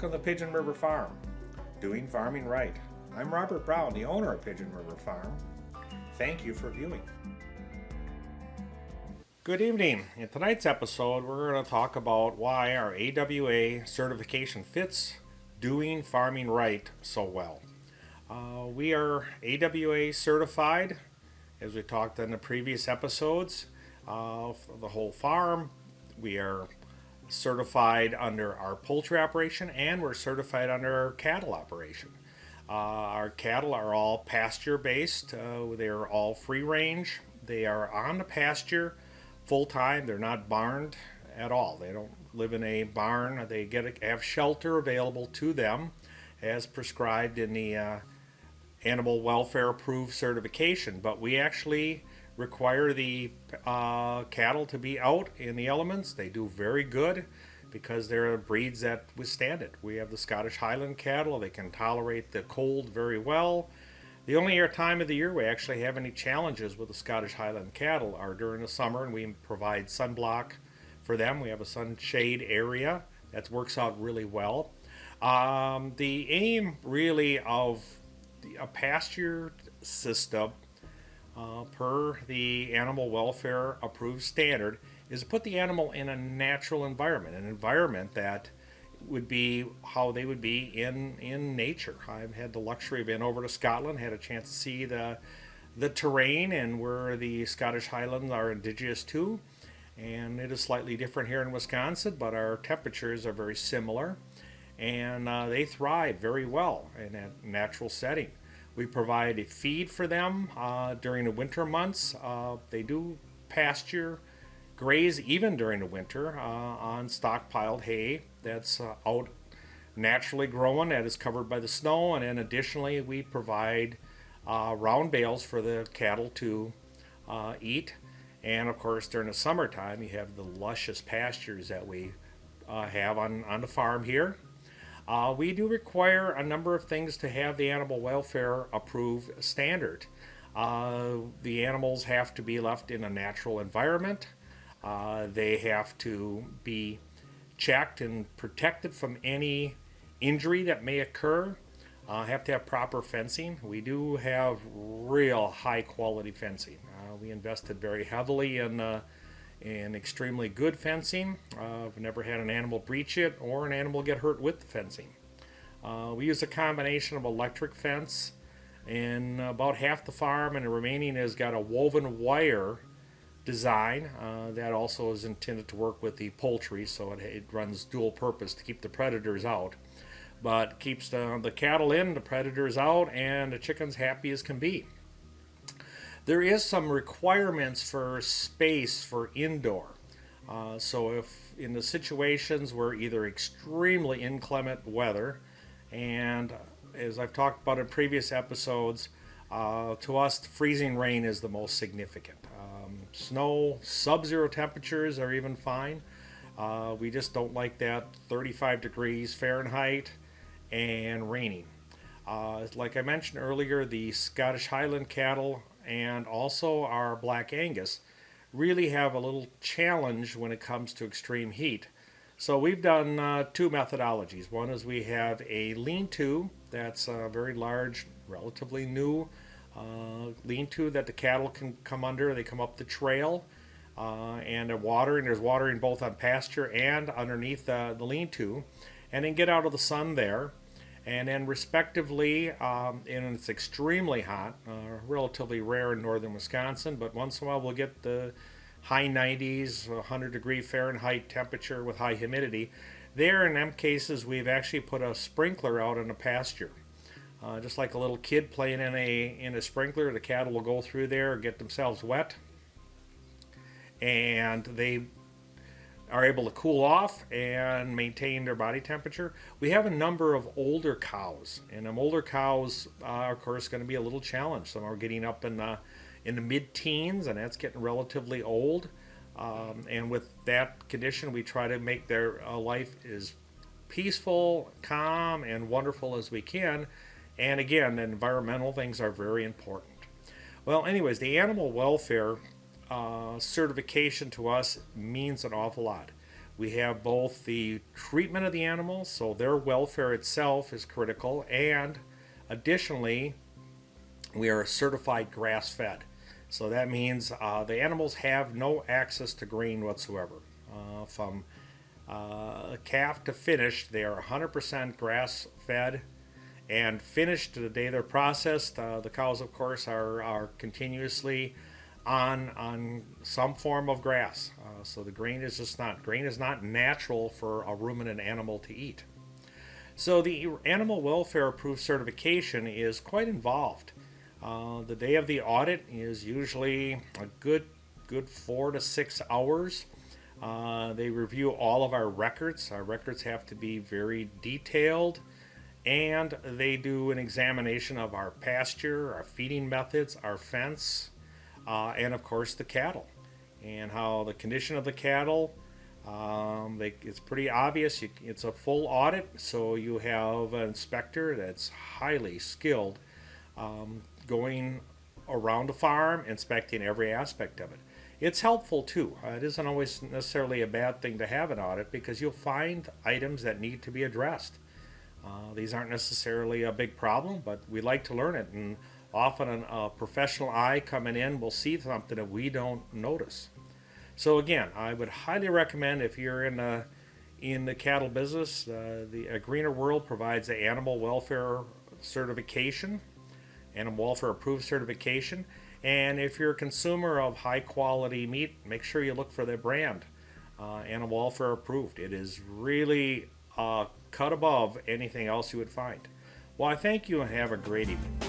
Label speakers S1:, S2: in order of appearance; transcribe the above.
S1: Welcome to Pigeon River Farm, doing farming right. I'm Robert Brown, the owner of Pigeon River Farm. Thank you for viewing. Good evening. In tonight's episode, we're going to talk about why our AWA certification fits doing farming right so well. We are AWA certified, as we talked in the previous episodes, for the whole farm. We are certified under our poultry operation, and we're certified under our cattle operation. Our cattle are all pasture based. They're all free range. They are on the pasture full time. They're not barned at all. They don't live in a barn. They have shelter available to them as prescribed in the animal welfare approved certification, but we actually require the cattle to be out in the elements. They do very good because they're breeds that withstand it. We have the Scottish Highland cattle. They can tolerate the cold very well. The only time of the year we actually have any challenges with the Scottish Highland cattle are during the summer, and we provide sunblock for them. We have a sunshade area that works out really well. The aim really of a pasture system per the animal welfare approved standard is to put the animal in a natural environment, an environment that would be how they would be in nature. I've had the luxury of being over to Scotland, had a chance to see the terrain and where the Scottish Highlands are indigenous to, and it is slightly different here in Wisconsin, but our temperatures are very similar, and they thrive very well in a natural setting. We provide a feed for them during the winter months. They do pasture, graze even during the winter on stockpiled hay that's out naturally growing, that is covered by the snow. And then additionally, we provide round bales for the cattle to eat. And of course, during the summertime, you have the luscious pastures that we have on the farm here. We do require a number of things to have the animal welfare approved standard. The animals have to be left in a natural environment. They have to be checked and protected from any injury that may occur. Have to have proper fencing. We do have real high quality fencing. We invested very heavily in extremely good fencing. I've never had an animal breach it or an animal get hurt with the fencing. We use a combination of electric fence in about half the farm, and the remaining has got a woven wire design that also is intended to work with the poultry, so it runs dual purpose to keep the predators out, but keeps the cattle in, the predators out, and the chickens happy as can be. There is some requirements for space for indoor. So if in the situations where either extremely inclement weather, and as I've talked about in previous episodes, to us freezing rain is the most significant. Snow, sub-zero temperatures are even fine. We just don't like that 35 degrees Fahrenheit and raining. Like I mentioned earlier, the Scottish Highland cattle and also our Black Angus really have a little challenge when it comes to extreme heat. So we've done two methodologies. One is we have a lean-to that's a very large, relatively new lean-to that the cattle can come under. They come up the trail and there's watering both on pasture and underneath the lean-to, and then get out of the sun there. And then respectively, and it's extremely hot, relatively rare in northern Wisconsin, but once in a while we'll get the high 90s, 100 degree Fahrenheit temperature with high humidity. There, in them cases, we've actually put a sprinkler out in the pasture. Just like a little kid playing in a sprinkler, the cattle will go through there, get themselves wet, and they are able to cool off and maintain their body temperature. We have a number of older cows, and them older cows are, of course, going to be a little challenge. Some are getting up in the mid-teens, and that's getting relatively old. And with that condition, we try to make their life as peaceful, calm, and wonderful as we can. And again, environmental things are very important. Well, anyways, the animal welfare certification to us means an awful lot. We have both the treatment of the animals, so their welfare itself is critical, and additionally, we are certified grass fed. So that means the animals have no access to grain whatsoever. From calf to finished, they are 100% grass fed and finished the day they're processed. The cows, of course, are continuously on some form of grass. So the grain is not natural for a ruminant animal to eat. So the animal welfare approved certification is quite involved. The day of the audit is usually a good 4 to 6 hours. They review all of our records. Our records have to be very detailed, and they do an examination of our pasture, our feeding methods, our fence, and of course the cattle, and how the condition of the cattle. It's pretty obvious. It's a full audit, so you have an inspector that's highly skilled, going around the farm, inspecting every aspect of it. It's helpful too. It isn't always necessarily a bad thing to have an audit because you'll find items that need to be addressed. These aren't necessarily a big problem, but we like to learn it, and often a professional eye coming in will see something that we don't notice. So again, I would highly recommend, if you're in the cattle business, the Greener World provides the animal welfare certification, animal welfare approved certification. And if you're a consumer of high quality meat, make sure you look for their brand, animal welfare approved. It is really cut above anything else you would find. Well, I thank you and have a great evening.